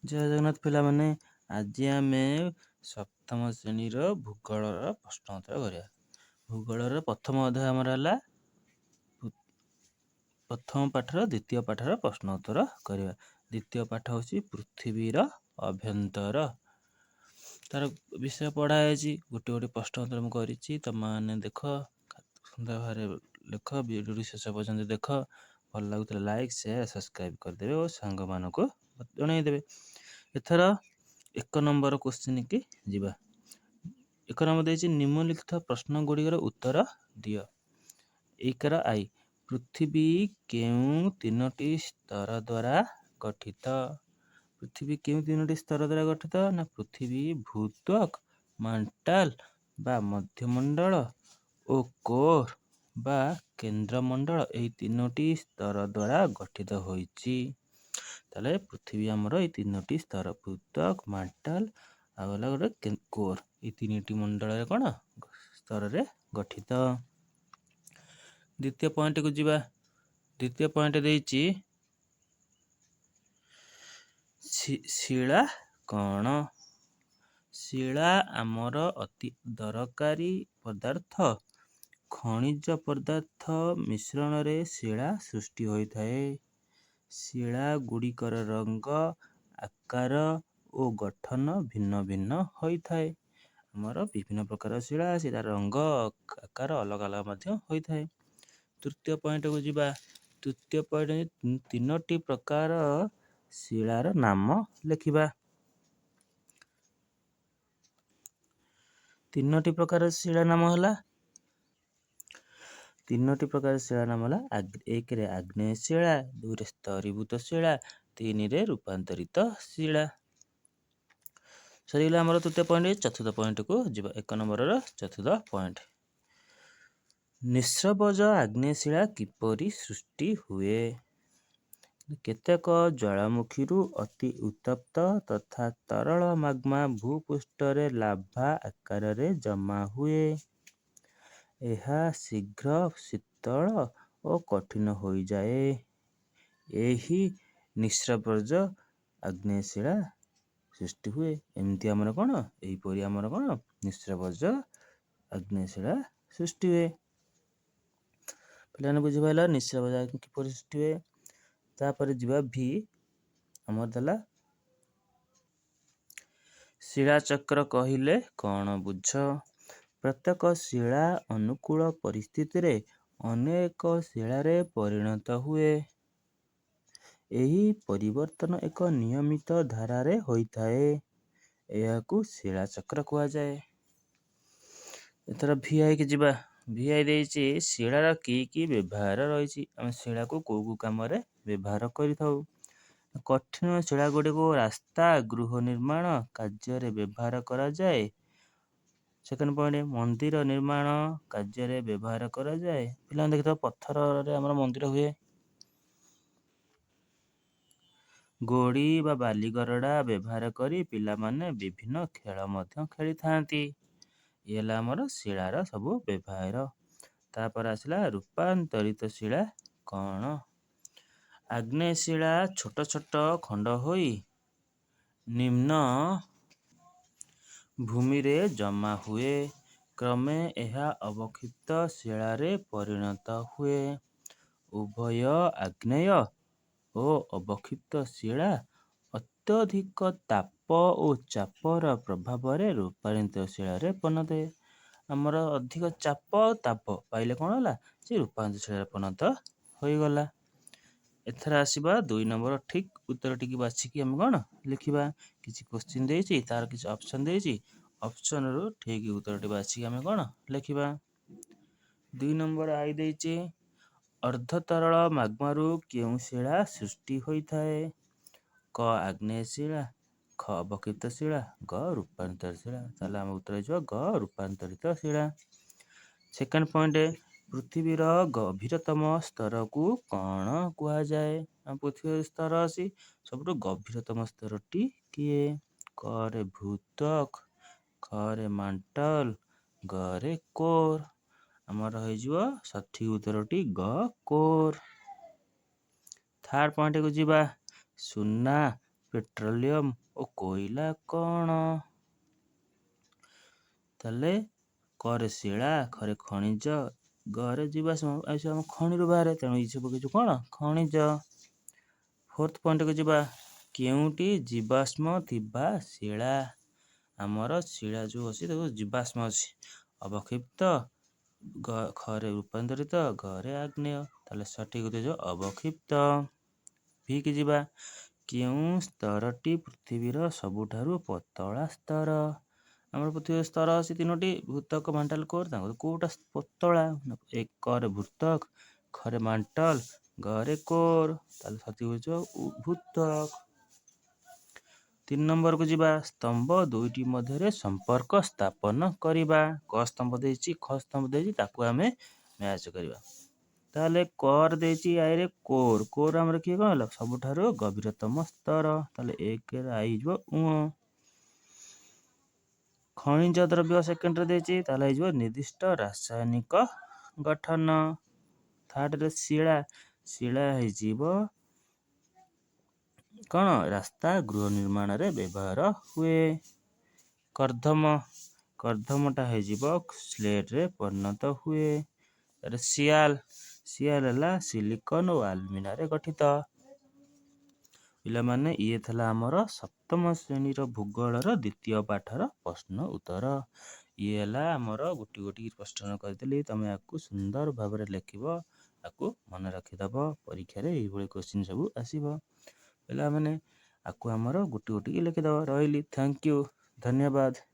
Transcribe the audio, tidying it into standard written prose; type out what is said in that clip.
ଜୟ ଜଗନ୍ନାଥ ପିଲାମାନେ, ଆଜି ଆମେ ସପ୍ତମ ଶ୍ରେଣୀର ଭୂଗୋଳର ପ୍ରଶ୍ନ ଉତ୍ତର କରିବା। ଭୂଗୋଳର ପ୍ରଥମ ଅଧ୍ୟାୟ ଆମର ହେଲା ପ୍ରଥମ ପାଠର ଦ୍ୱିତୀୟ ପାଠର ପ୍ରଶ୍ନ ଉତ୍ତର କରିବା। ଦ୍ୱିତୀୟ ପାଠ ହେଉଛି ପୃଥିବୀର ଅଭ୍ୟନ୍ତର। ତାର ବିଷୟ ପଢ଼ା ହେଇଛି, ଗୋଟେ ଗୋଟେ ପ୍ରଶ୍ନ ଉତ୍ତର ମୁଁ କରିଛି, ତମମାନେ ଦେଖ, ସୁନ୍ଦର ଭାବରେ ଲେଖ, ଭିଡ଼ିଓଟି ଶେଷ ପର୍ଯ୍ୟନ୍ତ ଦେଖ। ଭଲ ଲାଗୁଥିଲେ ଲାଇକ୍, ସେୟାର, ସବସ୍କ୍ରାଇବ୍ କରିଦେବେ ଓ ସାଙ୍ଗମାନଙ୍କୁ ଜଣାଇଦେବେ। ଏଥର 1 ନମ୍ବର କ୍ୱେଶ୍ଚିନ୍ କି ଯିବା। 1 ନମ୍ବର ଦେଇଛି ନିମ୍ନଲିଖିତ ପ୍ରଶ୍ନ ଗୁଡ଼ିକର ଉତ୍ତର ଦିଅ। 1 ଆଇ, ପୃଥିବୀ କେଉଁ 3ଟି ସ୍ତର ଦ୍ୱାରା ଗଠିତ? ପୃଥିବୀ କେଉଁ 3ଟି ସ୍ତର ଦ୍ୱାରା ଗଠିତ? ନା ପୃଥିବୀ ଭୂତ୍ୱକ, ମାଣ୍ଟାଲ ବା ମଧ୍ୟମଣ୍ଡଳ ଓ କୋର୍ ବା କେନ୍ଦ୍ରମଣ୍ଡଳ, ଏହି 3ଟି ସ୍ତର ଦ୍ୱାରା ଗଠିତ ହୋଇଛି। ତାହେଲେ ପୃଥିବୀ ଆମର ଏଇ 3ଟି ସ୍ତର, ଭୂତ୍ୱକ, ମାଣ୍ଟାଲ ଆଉ ହେଲା ଗୋଟେ କୋର୍, ଏଇ 3ଟି ମଣ୍ଡଳରେ କ'ଣ ସ୍ତରରେ ଗଠିତ। ଦ୍ୱିତୀୟ ପଏଣ୍ଟକୁ ଯିବା। ଦ୍ୱିତୀୟ ପଏଣ୍ଟ ଦେଇଛି ଶିଳା କ'ଣ? ଶିଳା ଆମର ଅତି ଦରକାରୀ ପଦାର୍ଥ। ଖଣିଜ ପଦାର୍ଥ ମିଶ୍ରଣରେ ଶିଳା ସୃଷ୍ଟି ହୋଇଥାଏ। ଶିଳା ଗୁଡ଼ିକର ରଙ୍ଗ, ଆକାର ଓ ଗଠନ ଭିନ୍ନ ଭିନ୍ନ ହୋଇଥାଏ। ଆମର ବିଭିନ୍ନ ପ୍ରକାର ଶିଳା ଅଛି, ତାର ରଙ୍ଗ ଆକାର ଅଲଗା ଅଲଗା ମଧ୍ୟ ହୋଇଥାଏ। ତୃତୀୟ ପଏଣ୍ଟକୁ ଯିବା। ତୃତୀୟ ପଏଣ୍ଟ 3ଟି ପ୍ରକାର ଶିଳାର ନାମ ଲେଖିବା। 3ଟି ପ୍ରକାର ଶିଳା ନାମ ହେଲା 1ରେ ଆଗ୍ନେୟ ଶିଳା, 2ରେ ସ୍ତରୀଭୂତ ଶିଳା, 3ରେ ରୂପାନ୍ତରିତ ଶିଳା। ସରିଗଲା ଆମର ତୃତୀୟ ପଏଣ୍ଟ। ଚତୁର୍ଥ ପଏଣ୍ଟକୁ ଯିବା। 1 ନମ୍ବରର ଚତୁର୍ଥ ପଏଣ୍ଟ, ନିସ୍ରବଜ ଆଗ୍ନେୟ ଶିଳା କିପରି ସୃଷ୍ଟି ହୁଏ? କେତେକ ଜ୍ୱାଳାମୁଖୀରୁ ଅତି ଉତ୍ତପ୍ତ ତଥା ତରଳ ମାଗ୍ମା ଭୂପୃଷ୍ଠରେ ଲାଭା ଆକାରରେ ଜମା ହୁଏ। ଏହା ଶୀଘ୍ର ଶୀତଳ ଓ କଠିନ ହୋଇଯାଏ। ଏହି ନିସ୍ରବଜ ଆଗ୍ନେୟ ଶିଳା ସୃଷ୍ଟି ହୁଏ। ଏମିତି ଆମର କ'ଣ, ଏହିପରି ଆମର କ'ଣ ନିସ୍ରବଜ ଆଗ୍ନେୟ ଶିଳା ସୃଷ୍ଟି ହୁଏ। ପିଲାମାନେ ବୁଝିପାରିଲ ନିସ୍ରବଜ କିପରି ସୃଷ୍ଟି ହୁଏ। ତାପରେ ଯିବା ଭି, ଆମର ଦେଲା ଶିଳାଚକ୍ର କହିଲେ କ'ଣ ବୁଝ? ପ୍ରତ୍ୟେକ ଶିଳା ଅନୁକୂଳ ପରିସ୍ଥିତିରେ ଅନେକ ଶିଳାରେ ପରିଣତ ହୁଏ। ଏହି ପରିବର୍ତ୍ତନ ଏକ ନିୟମିତ ଧାରାରେ ହୋଇଥାଏ। ଏହାକୁ ଶିଳାଚକ୍ର କୁହାଯାଏ। ଏଥର ଭିଆଇକି ଯିବା। ଭିଆଇ ଦେଇଛି ଶିଳାର କି କି ବ୍ୟବହାର ରହିଛି। ଆମେ ଶିଳାକୁ କୋଉ କୋଉ କାମରେ ବ୍ୟବହାର କରିଥାଉ? କଠିନ ଶିଳା ଗୁଡ଼ିକୁ ରାସ୍ତା, ଗୃହ ନିର୍ମାଣ କାର୍ଯ୍ୟରେ ବ୍ୟବହାର କରାଯାଏ। ସେକେଣ୍ଡ ପଏଣ୍ଟ, ମନ୍ଦିର ନିର୍ମାଣ କାର୍ଯ୍ୟରେ ବ୍ୟବହାର କରାଯାଏ। ପିଲାମାନେ ଦେଖିଥାଉ ପଥରରେ ଆମର ମନ୍ଦିର ହୁଏ। ଗୋଡ଼ି ବା ବାଲି ଗରଡ଼ା ବ୍ୟବହାର କରି ପିଲାମାନେ ବିଭିନ୍ନ ଖେଳ ମଧ୍ୟ ଖେଳିଥାନ୍ତି। ଇଏ ହେଲା ଆମର ଶିଳାର ସବୁ ବ୍ୟବହାର। ତାପରେ ଆସିଲା ରୂପାନ୍ତରିତ ଶିଳା କ'ଣ? ଆଗ୍ନେୟ ଶିଳା ଛୋଟ ଛୋଟ ଖଣ୍ଡ ହୋଇ ନିମ୍ନ ଭୂମିରେ ଜମା ହୁଏ। କ୍ରମେ ଏହା ଅବକ୍ଷିପ୍ତ ଶିଳାରେ ପରିଣତ ହୁଏ। ଉଭୟ ଆଗ୍ନେୟ ଓ ଅବକ୍ଷିପ୍ତ ଶିଳା ଅତ୍ୟଧିକ ତାପ ଓ ଚାପର ପ୍ରଭାବରେ ରୂପାନ୍ତରିତ ଶିଳାରେ ପରିଣତ ହୁଏ। ଆମର ଅଧିକ ଚାପ ଆଉ ତାପ ପାଇଲେ କ'ଣ ହେଲା, ସେ ରୂପାନ୍ତରିତ ଶିଳାରେ ପରିଣତ ହୋଇଗଲା। ଏଥର ଆସିବା 2 ନମ୍ବର ଠିକ୍ ଉତ୍ତରଟିକି ବାଛିକି ଆମେ କ'ଣ ଲେଖିବା। କିଛି କ୍ୱେଶ୍ଚିନ୍ ଦେଇଛି, ତାର କିଛି ଅପସନ୍ ଦେଇଛି। ଅପସନରୁ ଠିକ୍ ଉତ୍ତରଟି ବାଛିକି ଆମେ କ'ଣ ଲେଖିବା। 2 ନମ୍ବର ଆଇ ଦେଇଛି, ଅର୍ଦ୍ଧତରଳ ମାଗ୍ମାରୁ କେଉଁ ଶିଳା ସୃଷ୍ଟି ହୋଇଥାଏ? କ ଆଗ୍ନେୟ ଶିଳା, ଖ ଅବକ୍ଷିପ୍ତ ଶିଳା, ଗ ରୂପାନ୍ତରିତ ଶିଳା। ତାହେଲେ ଆମ ଉତ୍ତର ହେଇଯିବ ଗ ରୂପାନ୍ତରିତ ଶିଳା। ସେକେଣ୍ଡ ପଏଣ୍ଟ, ପୃଥିବୀର ଗଭୀରତମ ସ୍ତରକୁ କ'ଣ କୁହାଯାଏ? ଆମ ପୃଥିବୀର ସ୍ତର ଅଛି, ସବୁଠୁ ଗଭୀରତମ ସ୍ତରଟି କିଏ? କରେ ଭୂତ୍ୱକ, ଖରେ ମାଣ୍ଟଲ, ଗରେ କୋର୍। ଆମର ହେଇଯିବ ସଠିକ୍ ଉତ୍ତରଟି ଗ କୋର୍। ଥାର୍ଡ ପଏଣ୍ଟକୁ ଯିବା। ସୁନା, ପେଟ୍ରୋଲିୟମ ଓ କୋଇଲା କ'ଣ? ତାହେଲେ କରେ ଶିଳା, ଖରେ ଖଣିଜ, ଗରେ ଜୀବାଶ୍ମ। ଏସବୁ ଆମ ଖଣିରୁ ବାହାରେ, ତେଣୁ ଏସବୁ କିଛି କ'ଣ? ଖଣିଜ। ଫୋର୍ଥ ପଏଣ୍ଟକୁ ଯିବା। କେଉଁଠି ଜୀବାଶ୍ମ ଥିବା ଶିଳା? ଆମର ଶିଳା ଯେଉଁ ଅଛି ତାକୁ ଜୀବାଶ୍ମ ଅଛି। ଅବକ୍ଷିପ୍ତ, ଖରେ ରୂପାନ୍ତରିତ, ଗରେ ଆଗ୍ନେୟ। ତାହେଲେ ସଠିକ୍ ଉତ୍ତର ଯେଉଁ ଅବକ୍ଷିପ୍ତ। ଭିକି ଯିବା। କେଉଁ ସ୍ତରଟି ପୃଥିବୀର ସବୁଠାରୁ ପତଳା ସ୍ତର? ଆମର ପୃଥିବୀର ସ୍ତର ଅଛି 3ଟି। ଭୂତକ, ମାଣ୍ଟଲ, କୋର୍। ତାଙ୍କର କୋଉଟା ପତଳା? କରେ ଭୂତକ, ଖରେ ମାଣ୍ଟଲ, ଗରେ କୋର୍। ତାହେଲେ ସଠିକ୍ ହେଉଛି ଭୂତକ। 3 ନମ୍ବରକୁ ଯିବା। ସ୍ତମ୍ଭ ଦୁଇଟି ମଧ୍ୟରେ ସମ୍ପର୍କ ସ୍ଥାପନ କରିବା। କ ସ୍ତମ୍ଭ ଦେଇଛି, ଖ ସ୍ତମ୍ଭ ଦେଇଛି, ତାକୁ ଆମେ ମ୍ୟାଚ୍ କରିବା। ତାହେଲେ କର ଦେଇଛି ଆଇରେ କୋର୍। କୋର୍ ଆମର କିଏ କ'ଣ ହେଲା? ସବୁଠାରୁ ଗଭୀରତମ ସ୍ତର। ତାହେଲେ 1ରେ ଆଇ ହେଇଯିବ ଉଁ। ଖଣିଜ ଦ୍ରବ୍ୟ ସେକେଣ୍ଡରେ ଦେଇଛି, ତାହେଲେ ହେଇଯିବ ନିର୍ଦ୍ଦିଷ୍ଟ ରାସାୟନିକ ଗଠନ। ଥାର୍ଡରେ ଶିଳା, ଶିଳା ହେଇଯିବ କ'ଣ? ରାସ୍ତା, ଗୃହ ନିର୍ମାଣରେ ବ୍ୟବହାର ହୁଏ। କର୍ଦ୍ଦମ, କର୍ଦ୍ଦମଟା ହେଇଯିବ ସ୍ଲେଟରେ ପରିଣତ ହୁଏ। ତାପରେ ସିଆଲ, ସିଆଲ ହେଲା ସିଲିକନ ଓ ଆଲୁମିନାରେ ଗଠିତ। ପିଲାମାନେ ଇଏ ଥିଲା ଆମର ସପ୍ତମ ଶ୍ରେଣୀର ଭୂଗୋଳର ଦ୍ୱିତୀୟ ପାଠର ପ୍ରଶ୍ନ ଉତ୍ତର। ଇଏ ହେଲା ଆମର ଗୋଟି ଗୋଟି ପ୍ରଶ୍ନ କରିଦେଲି, ତମେ ଆକୁ ସୁନ୍ଦର ଭାବରେ ଲେଖିବ, ଆକୁ ମନେ ରଖିଦେବ। ପରୀକ୍ଷାରେ ଏଇଭଳି କୋଶ୍ଚିନ୍ ସବୁ ଆସିବ। ପିଲାମାନେ ଆକୁ ଆମର ଗୋଟି ଗୋଟିକି ଲେଖିଦେବ। ରହିଲି, ଥ୍ୟାଙ୍କ ୟୁ, ଧନ୍ୟବାଦ।